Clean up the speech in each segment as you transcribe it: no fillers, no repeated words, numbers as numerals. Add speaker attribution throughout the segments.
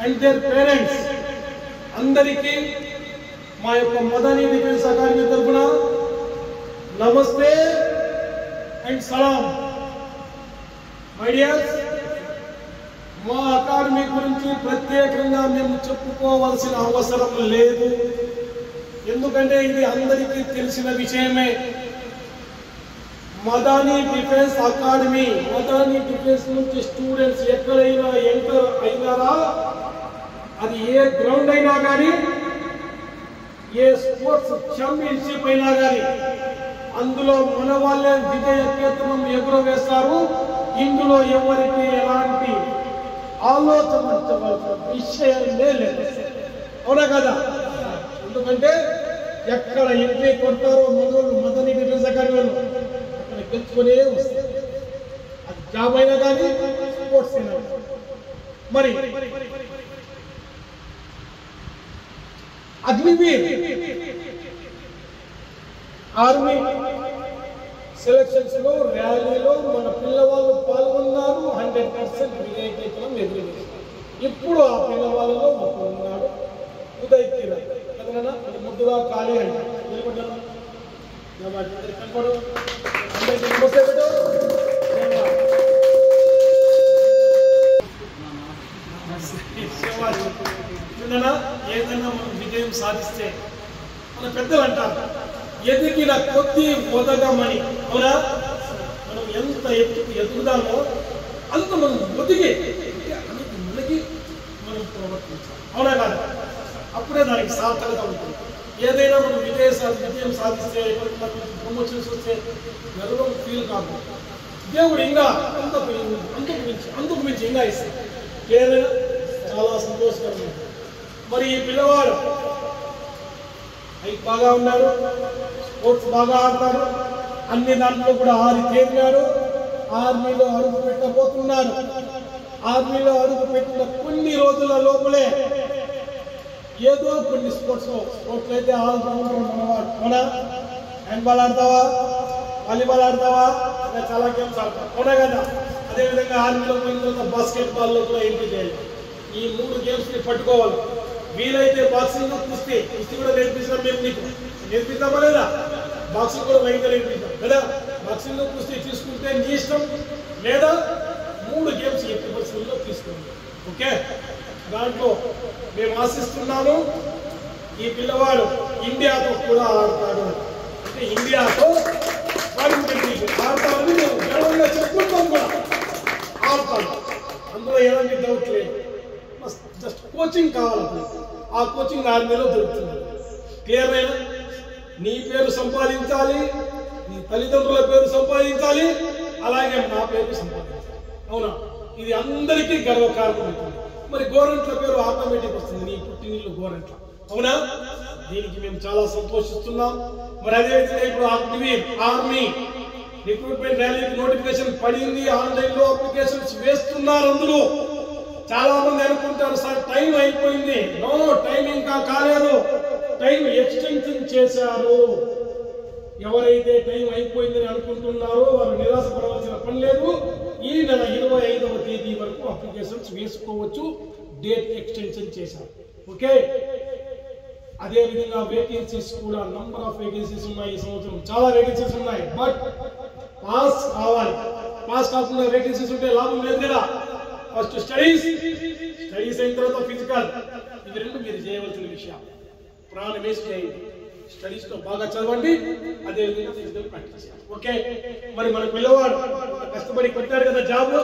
Speaker 1: and their parents అందరికీ మా యొక్క మదనీ డిఫెన్స్ అకాడమీ తరపున నమస్తే అండ్ సలాం. మై డియర్స్, మా అకాడమీ గురించి ప్రత్యేకంగా మేము చెప్పుకోవాల్సిన అవసరం లేదు, ఎందుకంటే ఇది అందరికీ తెలిసిన విషయమే. Madani defence academy, Madani defence నుంచి స్టూడెంట్స్ ఎక్కడైనా ఎంటర్ అయినారా, అది ఏ గ్రౌండ్ అయినా కానీ, ఏ స్పోర్ట్స్ ఛాంపియన్షిప్ అయినా కానీ, అందులో మన వాళ్ళే విజయ కేతనం ఎగురవేస్తారు. ఇందులో ఎవరికి ఎలాంటి ఆలోచన విషయమే లేదు, అవునా కదా? ఎందుకంటే ఎక్కడ ఎంట్రీ కొడతారో మనోళ్ళు మదనీ డిఫెన్స్ అకాడమీలో అక్కడ గెలుచుకునే వస్తారు. అది జాబ్ అయినా కానీ, స్పోర్ట్స్ అయినా. మరి అగ్నివీర్ ఆర్మీ సెలక్షన్స్ లో, ర్యాలీలో మన పిల్లవాళ్ళు పాల్గొన్నారు. 100% విజయకేతనం ఎదురువేశారు. ఇప్పుడు ఆ పిల్లవాళ్ళలో ఒక ఉన్నాడు ఉదయ్ కిరణ్, కదనా? ముద్దుగా ఖాళీ అంటే ఏదైనా మనం విజయం సాధిస్తే మన పెద్దలు అంటారు, ఎదిగిన కొద్ది ఒదగమని. అవునా? మనం ఎంత ఎదుగుదామో అంత మనం ఒదిగి మనకి మనం ప్రవర్తించాలి, అవునా కాదు? అప్పుడే దానికి సార్థకత ఉంటుంది. ఏదైనా మనం విజయం సాధిస్తే, ప్రమోషన్స్ వస్తే గర్వం ఫీల్ కాదు. దేవుడు ఇంకా అందుకు మించి ఇంకా ఇస్తాడు. ఏదైనా చాలా సంతోషకరమైన. మరి ఈ పిల్లవాడు హైట్ బాగా ఉన్నాడు, స్పోర్ట్స్ బాగా ఆడతాడు, అన్ని దాంట్లో కూడా తేరినాడు. ఆర్మీలో అడుగు పెట్టబోతున్నాడు. ఆర్మీలో అడుగు పెట్టిన కొన్ని రోజుల లోపలే ఏదో కొన్ని స్పోర్ట్స్ అయితే ఆల్రౌండర్ ఉన్నవాడు. అవునా? హ్యాండ్బాల్ ఆడతావా, వాలీబాల్ ఆడతావా, ఇంకా చాలా గేమ్స్ ఆడతావు, అవునా కదా? అదేవిధంగా ఆర్మీలో పోయిన తర్వాత బాస్కెట్ బాల్లో కూడా ఎంట్రీ చేయాలి. ఈ 3 గేమ్స్ని పట్టుకోవాలి. వీలైతే బాక్సింగ్, కుస్తీ కూడా నేర్పిస్తాం. మేము నీకు నేర్పిద్దామా లేదా? బాక్సింగ్ కూడా వైద్య నేర్పిద్దాం కదా. బాక్సింగ్, కుస్తీ తీసుకుంటే నీ ఇష్టం, లేదా 3 గేమ్స్ ఎట్టి పరిస్థితుల్లో తీసుకోండి. ఓకే? దాంట్లో మేము ఆశిస్తున్నాము ఈ పిల్లవాడు ఇండియాతో కూడా ఆడతాడు. అంటే ఇండియాతో ఆడతామని మేము గర్వంగా చెప్పుకుంటాం కూడా. ఆడతాడు, అందులో ఎలాంటి డౌట్ లేదు. జస్ట్ కోచింగ్ కావాలి. ఆ కోచింగ్ ఆర్మీలో దొరుకుతుంది. క్లియర్ అయినా? నీ పేరు సంపాదించాలి, నీ తల్లిదండ్రుల పేరు సంపాదించాలి, అలాగే నా పేరు సంపాదించాలి. అవునా? ఇది అందరికీ గర్వకారణం అవుతుంది. మరి గోరంట్ల పేరు ఆటోమేటిక్ వస్తుంది, నీ పుట్టినిల్లు గోరంట్ల. అవునా? దీనికి మేము చాలా సంతోషిస్తున్నాం. మరి అదేవిధంగా ఇప్పుడు ఆర్మీ రిక్రూట్మెంట్ ర్యాలీకి నోటిఫికేషన్ పడింది. ఆన్లైన్ లో అప్లికేషన్స్ వేస్తున్నారు. అందులో చాలా మంది అనుకుంటారు, సార్ టైం అయిపోయింది. నో, టైం ఇంకా కాలేదు, టైం ఎక్స్టెన్షన్ చేశారు. ఎవరైతే టైం అయిపోయిందని అనుకుంటున్నారో వారు నిరాశపడవలసిన పని లేదు. ఈ నెల 25వ తేదీ వరకు అప్లికేషన్స్ వేసుకోవచ్చు. డేట్ ఎక్స్టెన్షన్ చేశారు. ఓకే? అదేవిధంగా వేకెన్సీస్ కూడా, నంబర్ ఆఫ్ వేకెన్సీస్ ఉన్నాయి. ఈ సంవత్సరం చాలా వేకెన్సీస్ ఉన్నాయి. బట్ పాస్ కావాలి. పాస్ కాకుండా వేకెన్సీస్ ఉంటే లాభం లేదు కదా. ఫస్ట్ స్టడీస్ అయిన తర్వాత ఫిజికల్. ఇవి 2 మీరు చేయవలసిన విషయం. ప్రాణం వేసి చేయండి. స్టడీస్ తో బాగా చదవండి, అదేవిధంగా ఫిజికల్ ప్రాక్టీస్ చేయాలి. ఓకే? మరి మన పిల్లవాడు కష్టపడి కొట్టాడు కదా జాబ్.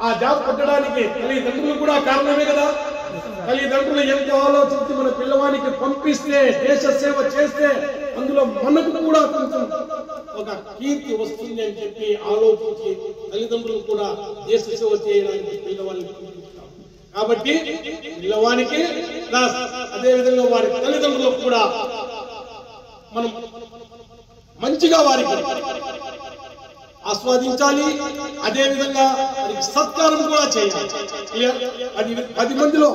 Speaker 1: ఆ జాబ్ కొట్టడానికి తల్లిదండ్రులు కూడా కారణమే కదా. తల్లిదండ్రులు ఎంతో ఆలోచించి మన పిల్లవాడికి పంపిస్తే, దేశ సేవ చేస్తే అందులో మనకు కూడా కొంచెం ఒక కీర్తి వస్తుంది అని చెప్పి ఆలోచించి తల్లిదండ్రులు కూడా దేశ సేవ చేయడానికి పిల్లవాడిని పంపిస్తాం. కాబట్టి పిల్లవానికి ప్లస్ అదేవిధంగా వారి తల్లిదండ్రులకు కూడా మనం మంచిగా వారికి ఆస్వాదించాలి. అదేవిధంగా వారికి సత్కారం కూడా చేయాలి. అది 10 మందిలో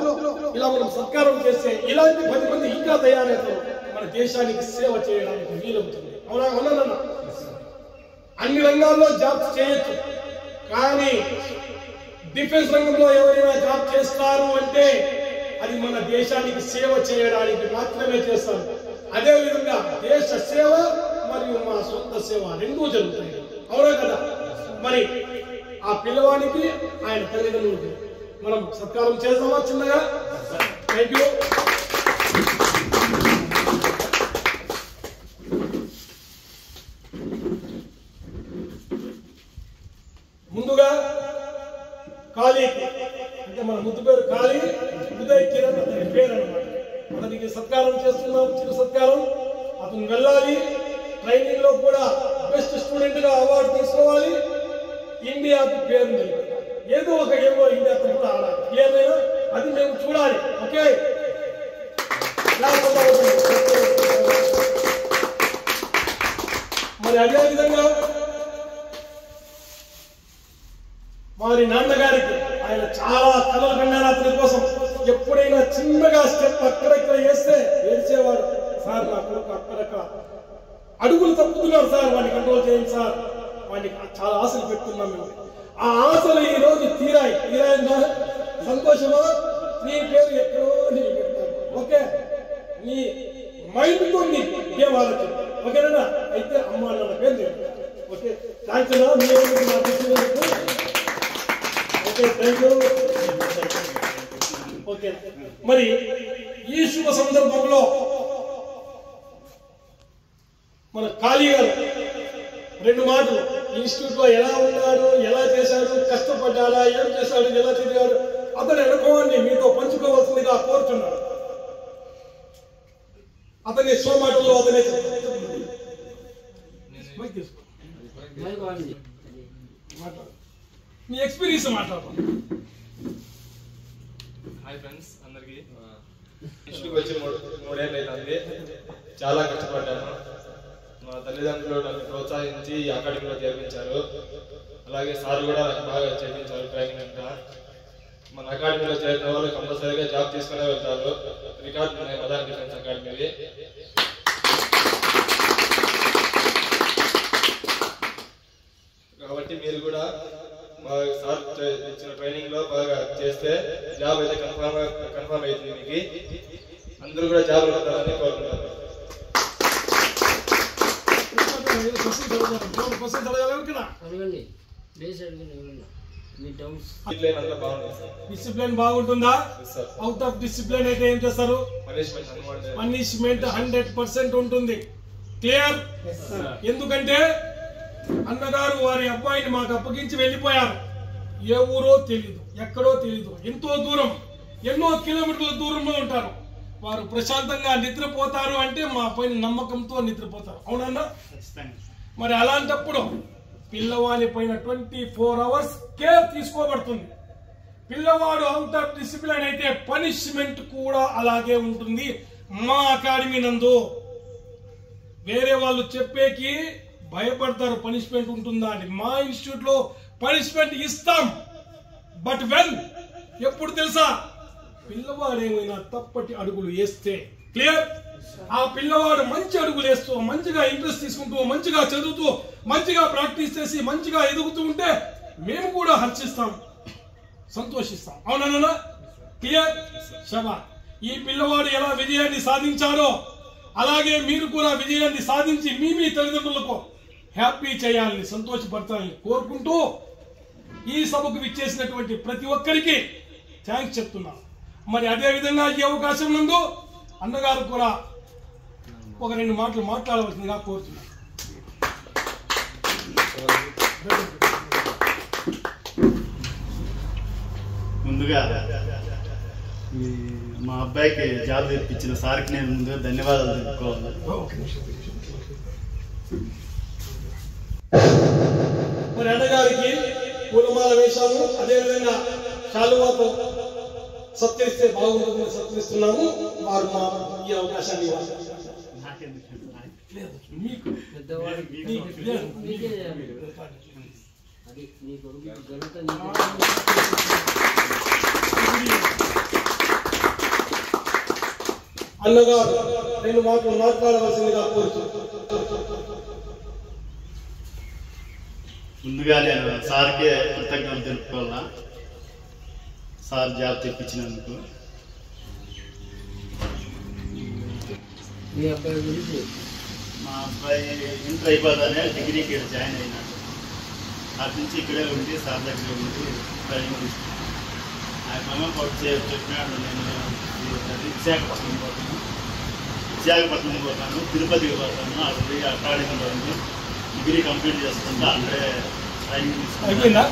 Speaker 1: ఇలా మనం సత్కారం చేస్తే ఇలాంటి 10 మంది ఇంకా తయారవుతారు. మన దేశానికి సేవ చేయడానికి వీలవుతుంది. అవునా? అవునా? అన్ని రంగాల్లో జాబ్స్ చేయొచ్చు, కానీ డిఫెన్స్ రంగంలో ఎవరైనా జాబ్ చేస్తారు అంటే అది మన దేశానికి సేవ చేయడానికి మాత్రమే చేస్తారు. అదేవిధంగా దేశ సేవ మరియు మా సొంత సేవ రెండూ జరుగుతాయి. అవునా కదా? మరి ఆ పిల్లవానికి ఆయన తల్లిదండ్రులకి మనం సత్కారం చేద్దామా చిన్నగా? Thank you. ముందుగా కాళీ అంటే మన ముద్దు పేరు కాళీ ఉదయ్ కిరణ్ అతని పేరు అన్నమాట. అతనికి సత్కారం చేస్తున్నాం, చిరు సత్కారం. అతను వెళ్ళాలి, ట్రైనింగ్ లో కూడా బెస్ట్ స్టూడెంట్ గా అవార్డు తీసుకోవాలి, ఇండియాకి పేరు నిలబెట్టాలి. ఏదో ఒక గేమ్ లో ఇండియాతో కూడా ఆడాలి. ఏమైనా అది మేము చూడాలి. ఓకే, మరి అదే విధంగా వారి నాన్నగారికి ఆయన చాలా కలలు కన్నారు అతని కోసం. ఎప్పుడైనా చిన్నగా స్టెప్ అక్కడక్కడ వేస్తే ఏడ్చేవాడు. సార్ నా కొడుకు అక్కడక్కడ అడుగులు తప్పుతున్నాడు సార్, వాడిని కంట్రోల్ చేయండి సార్, వాడిని చాలా ఆశలు పెట్టుకున్నాం మేము. ఆ ఆశలు ఈ రోజు తీరాయంగా సంతోషమా? నీ పేరు ఎక్కడో నేను పెడతాను. ఓకే, నీ మైండ్ తో నీ ఏం ఆలోచన. ఓకేనా? అయితే అమ్మ నాన్న పేరు లేదు. ఓకే, థ్యాంక్స్ అన్నా. మీ ఓకే, థ్యాంక్ యూ. ఓకే, మరి ఈ శుభ సందర్భంలో మన కాళీ గారు రెండు మాటలు ఇన్స్టిట్యూట్ లో ఎలా ఉన్నాడు, ఎలా చేశాడు, కష్టపడ్డాడా, ఏం చేశాడు, ఎలా చదివాడు, అతని అనుభవాన్ని మీతో పంచుకోవాల్సిందిగా కోరుతున్నాడు. అతని స్వమాటల్లో అతనే మీ ఎక్స్పీరియన్స్ మాట్లాడతాం.
Speaker 2: హాయ్ ఫ్రెండ్స్ అందరికి. ఇన్స్టిట్యూట్కి వచ్చి 3 ఏళ్ళు అవుతుంది. చాలా కష్టపడ్డాను. మా తల్లిదండ్రులు నన్ను ప్రోత్సహించి ఈ అకాడమీలో చేర్పించారు. అలాగే సార్ కూడా నాకు బాగా చేర్పించారు ట్రైనింగ్ అంతా. మన అకాడమీలో చేరిన వాళ్ళు కంపల్సరీగా జాబ్ తీసుకునే వెళ్తారు. రికార్డు ఉన్నాయి మదర్ డిఫెన్స్ అకాడమీవి. కాబట్టి మీరు కూడా బాగా సార్ ఇచ్చిన ట్రైనింగ్ లో బాగా చేస్తే జాబ్ అయితే కన్ఫర్మ్ అవుతుంది మీకు. అందరూ కూడా జాబ్ పొందాలని కోరుకుంటున్నారు.
Speaker 1: డిసిప్లిన్ బాగుంటుందా? అవుట్ ఆఫ్ డిసిప్లిన్ అయితే ఏం చేస్తారు? పనిష్మెంట్ 100% ఉంటుంది. క్లియర్? ఎందుకంటే అన్నగారు వారి అబ్బాయిని మాకు అప్పగించి వెళ్ళిపోయారు. ఏ ఊరో తెలియదు, ఎక్కడో తెలియదు, ఎంతో దూరం, ఎన్నో కిలోమీటర్ల దూరంలో ఉంటారు. వారు ప్రశాంతంగా నిద్రపోతారు అంటే మా పైన నమ్మకంతో నిద్రపోతారు. అవునన్నా? మరి అలాంటప్పుడు పిల్లవాడి పైన 24 hours కేర్ తీసుకోబడుతుంది. పిల్లవాడు అవుట్ ఆఫ్ డిసిప్లిన్ అయితే పనిష్మెంట్ కూడా అలాగే ఉంటుంది. మా అకాడమీ నందు వేరే వాళ్ళు చెప్పేకి భయపడతారు పనిష్మెంట్ ఉంటుందా అని. మా ఇన్స్టిట్యూట్ లో పనిష్మెంట్ ఇస్తాం. బట్ వెన్ ఎప్పుడు తెలుసా? పిల్లవాడు ఏమైనా తప్పటి అడుగులు వేస్తే, క్లియర్, ఆ పిల్లవాడు మంచి అడుగులు వేస్తూ, మంచిగా ఇంట్రెస్ట్ తీసుకుంటూ, మంచిగా చదువుతూ, మంచిగా ప్రాక్టీస్ చేసి, మంచిగా ఎదుగుతూ ఉంటే మేము కూడా హర్షిస్తాం, సంతోషిస్తాం. అవునా? క్లియర్? శబా. ఈ పిల్లవాడు ఎలా విజయాన్ని సాధించారో అలాగే మీరు కూడా విజయాన్ని సాధించి మీ తల్లిదండ్రులకు హ్యాపీ చేయాలని, సంతోషపడతానని కోరుకుంటూ ఈ సభకు విచ్చేసినటువంటి ప్రతి ఒక్కరికి థ్యాంక్స్ చెప్తున్నాను. మరి అదే విధంగా ఈ అవకాశం నందు అన్నగారు కూడా ఒక 2 మాటలు మాట్లాడవలసిందిగా కోరుతున్నాను.
Speaker 3: ముందుగా మా అబ్బాయికి జాబ్ తెప్పించిన సార్కి నేను ముందుగా ధన్యవాదాలు తెలుపుకోవాలి.
Speaker 1: మరి అన్నగారికి పూలమాల వేశాము. అదేవిధంగా శాలువాతో సత్కరిస్తే బాగుంటుందని సత్కరిస్తున్నాము. వారు మా ఈ అవకాశాన్ని అన్నగారు 2 మాటలు మాట్లాడవలసిందిగా కోరుతున్నాను.
Speaker 3: ముందుగా నేను సార్కే కృతజ్ఞతలు తెలుపుకోవాలా. Sir job తెప్పించినందుకు. మా అబ్బాయి ఇంటర్ అయిపోతానే డిగ్రీకి జాయిన్ అయినాడు. అటు నుంచి ఇక్కడే ఉండి సార్ దగ్గర ఉండి ట్రైనింగ్ తీసుకున్నాను. ఆయన చెప్పినాడు, నేను విశాఖపట్నం పోతాను, తిరుపతికి పోతాను, అక్కడ అకాడమీలో ఉంది డిగ్రీ కంప్లీట్ చేసుకుంటా అక్కడే ట్రైనింగ్ తీసుకున్నా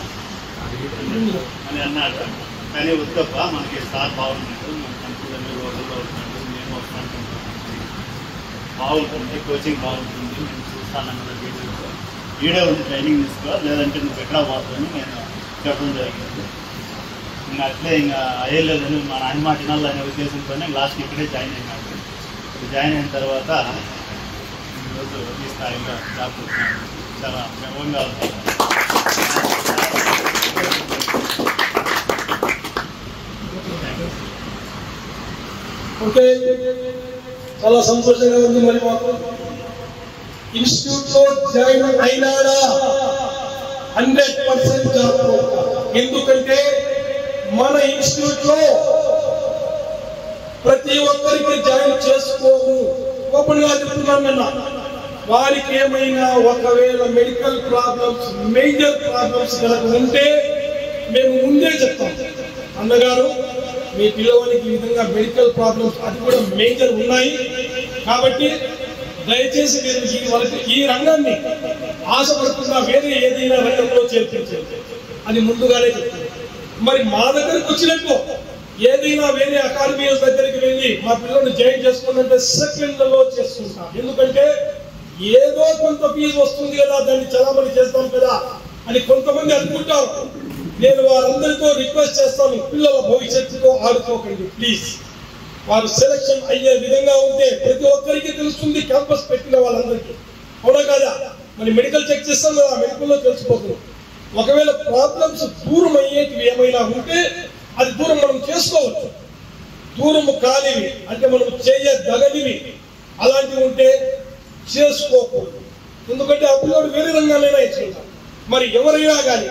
Speaker 3: అని అన్నాడు. కానీ వద్దప్ప, మనకి సార్ బాగున్నాడు, మన కంప్యూటర్లో రోజుల్లో ఉంటున్నాడు, నేను వస్తాను, బాగుంటుంది, కోచింగ్ బాగుంటుంది, నేను చూస్తానన్న డీటెయిల్స్ ఈడే ఉండి ట్రైనింగ్ తీసుకో, లేదంటే నువ్వు ఎక్కడ పోతాను నేను చెప్పడం జరిగింది. ఇంకా అట్లే ఇంకా అయ్యలేదని మా నాన్న మాట వినాలనే ఉద్దేశంతోనే లాస్ట్ ఇక్కడే జాయిన్ అయినాడు. ఇప్పుడు జాయిన్ అయిన తర్వాత ఈరోజు ఈ స్థాయిలో జాబ్ చేస్తున్నాను. చాలా గర్వంగా ఉంది.
Speaker 1: ఓకే, చాలా సంతోషంగా ఉంది. మరి మాకు ఇన్స్టిట్యూట్ లో జాయిన్ అయినాడా 100% జాబ్. ఎందుకంటే మన ఇన్స్టిట్యూట్ లో ప్రతి ఒక్కరికి జాయిన్ చేసుకోము. ఓపెన్ గా చెప్తున్నాను, వారికి ఏమైనా ఒకవేళ మెడికల్ ప్రాబ్లమ్స్, మేజర్ ప్రాబ్లమ్స్ కనుక ఉంటే మేము ముందే చెప్తాం, అన్నగారు మీ పిల్లవానికి ఈ విధంగా మెడికల్ ప్రాబ్లమ్స్ అది కూడా మేజర్ ఉన్నాయి కాబట్టి దయచేసి మీరు ఈ రంగాన్ని ఆశపడుతున్నా వేరే ఏదైనా రంగంలో చేర్పించండి అని ముందుగానే చెప్తారు. మరి మా దగ్గరకు వచ్చినట్టు ఏదైనా వేరే అకాడమీస్ దగ్గరికి వెళ్ళి మా పిల్లల్ని జాయిన్ చేసుకుంటే సెకండ్లలో చేసుకుంటాం. ఎందుకంటే ఏదో కొంత ఫీజు వస్తుంది కదా, దాన్ని చలామణి చేస్తాం కదా అని కొంతమంది అనుకుంటారు. నేను వారందరితో రిక్వెస్ట్ చేస్తాను, పిల్లల భవిష్యత్తుతో ఆడుకోకండి ప్లీజ్. వారు సెలక్షన్ అయ్యే విధంగా ఉంటే ప్రతి ఒక్కరికి తెలుస్తుంది, క్యాంపస్ పెట్టిన వాళ్ళందరికీ. అవునా కాదా? మరి మెడికల్ చెక్ చేస్తాం కదా, మెడికల్లో తెలిసిపోతుంది. ఒకవేళ ప్రాబ్లమ్స్ దూరం అయ్యేటివి ఏమైనా ఉంటే అది దూరం మనం చేసుకోవచ్చు. దూరము కానివి అంటే మనం చేయదగనివి అలాంటివి ఉంటే చేసుకోకూడదు. ఎందుకంటే ఆ పిల్లలు వేరే రంగాలైనా ఇచ్చుకుంటారు. మరి ఎవరైనా కానీ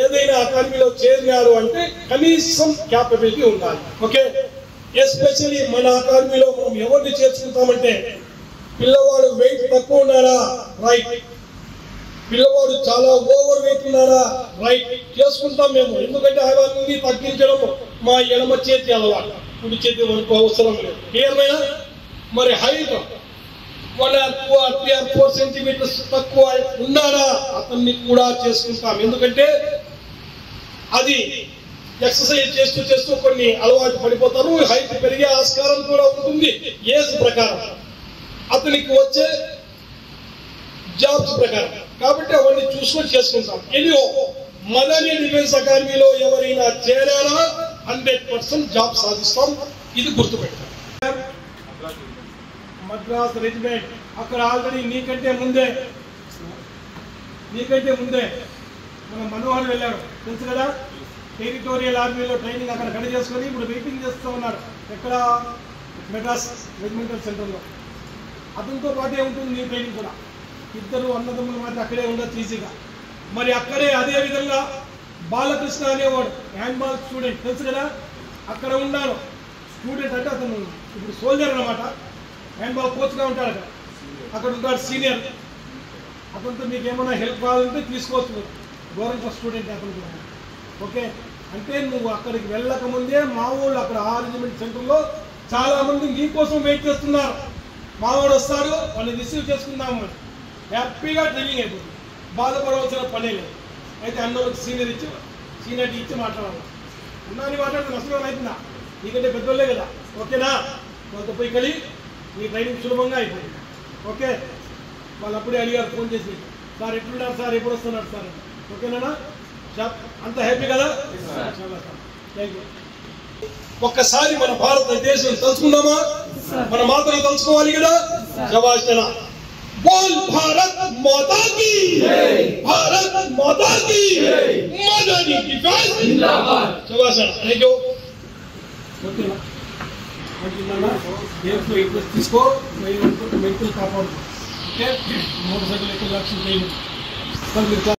Speaker 1: ఏదైనా అకాడమీలో చేరినారు అంటే కనీసం క్యాపబిలిటీ ఉండాలి. ఓకే, ఎస్పెషల్లీ మన అకాడమీలో మనం ఎవరిని చేర్చుకుంటామంటే పిల్లవాడు వెయిట్ తక్కువ ఉన్నారా, రైట్. పిల్లవాడు చాలా ఓవర్ వెయిట్ ఉన్నారా, రైట్, చేసుకుంటాం మేము. ఎందుకంటే అవన్నీ తగ్గించడం మా ఎడమ చేతి అలవాటు, కుడి చేతి వరకు అవసరం లేదు. క్లియర్మైనా? మరి హైట్ 1 or 3 or 4 సెంటీమీటర్స్ తక్కువ ఉన్నాడా, అతన్ని కూడా చేసుకుంటాం. ఎందుకంటే అది ఎక్సర్సైజ్ చేస్తూ చేస్తూ కొన్ని అలవాటు పడిపోతారు, హైట్ పెరిగే ఆస్కారం కూడా ఉంటుంది ఏజ్ ప్రకారం, అతనికి వచ్చే జాబ్స్ ప్రకారం. కాబట్టి అవన్నీ చూసుకొని చేసుకుంటాం. ఎనియో మదనీ డిఫెన్స్ అకాడమీలో ఎవరైనా చేరారా 100% జాబ్ సాధిస్తాం. ఇది గుర్తుపెట్టాం. మద్రాస్ రెజిమెంట్ అక్కడ ఆల్రెడీ నీకంటే ముందే మన మనోహర్ వెళ్ళాడు, తెలుసు కదా. టెరిటోరియల్ ఆర్మీలో ట్రైనింగ్ అక్కడ గడి చేసుకొని ఇప్పుడు వెయిటింగ్ చేస్తూ ఉన్నాడు. ఎక్కడ? మెడ్రాస్ రెజిమెంటల్ సెంటర్లో. అతనితో పాటే ఉంటుంది నీ ట్రైనింగ్ కూడా. ఇద్దరు అన్నదమ్ములు మాత్రం అక్కడే ఉండొచ్చు ఈజీగా. మరి అక్కడే అదే విధంగా బాలకృష్ణ అనేవాడు హ్యాండ్బాల్ స్టూడెంట్, తెలుసు కదా. అక్కడ ఉన్నాడు స్టూడెంట్, అంటే అతను ఇప్పుడు సోల్జర్ అనమాట, హ్యాండ్బాల్ కోచ్గా ఉంటాడు అక్కడ ఉంటాడు సీనియర్. అతనితో మీకు ఏమైనా హెల్ప్ కావాలంటే తీసుకోవచ్చు, గవర్నమెంట్ స్టూడెంట్ అతను కూడా. ఓకే, అంటే నువ్వు అక్కడికి వెళ్ళకముందే మా ఊళ్ళు అక్కడ ఆ రెజిమెంట్ సెంటర్లో చాలా మంది నీ కోసం వెయిట్ చేస్తున్నారు. మా వాడు వస్తాడు, వాళ్ళని రిసీవ్ చేసుకుందాము, హ్యాపీగా ట్రైనింగ్ అయిపోతుంది, బాధపడవలసిన పనే లేదు. అయితే అన్నోళ్ళకి సీనియర్టీ ఇచ్చి మాట్లాడాలి. అన్నాన్ని మాట్లాడితే నష్టం అవుతుందా? నీకంటే పెద్దోళ్ళే కదా. ఓకేనా? వాళ్ళతో పోయి కలిగి నీ ట్రైనింగ్ సులభంగా అయిపోయింది. ఓకే, వాళ్ళు అప్పుడే అడిగారు ఫోన్ చేసి, సార్ ఎట్లున్నారు సార్, ఎప్పుడు వస్తున్నారు సార్. ఓకేనా? అంత హ్యాపీ కదా? Thank you. ఒక్కసారి మన భారతదేశం తలుచుకుందామా? మన మాతను తలుచుకోవాలి కదా. శభాష్. బోల్ భారత్ మాతా కీ జై, భారత్ మాతా కీ జై, మదనీ డిఫెన్స్ జిందాబాద్. శభాష్. Thank you. ఓకేనా? తీసుకో, మెడికల్ కాపాడు. ఓకే, మోటార్ సైకిల్ ఎక్కువ లక్ష్యం చేయండి.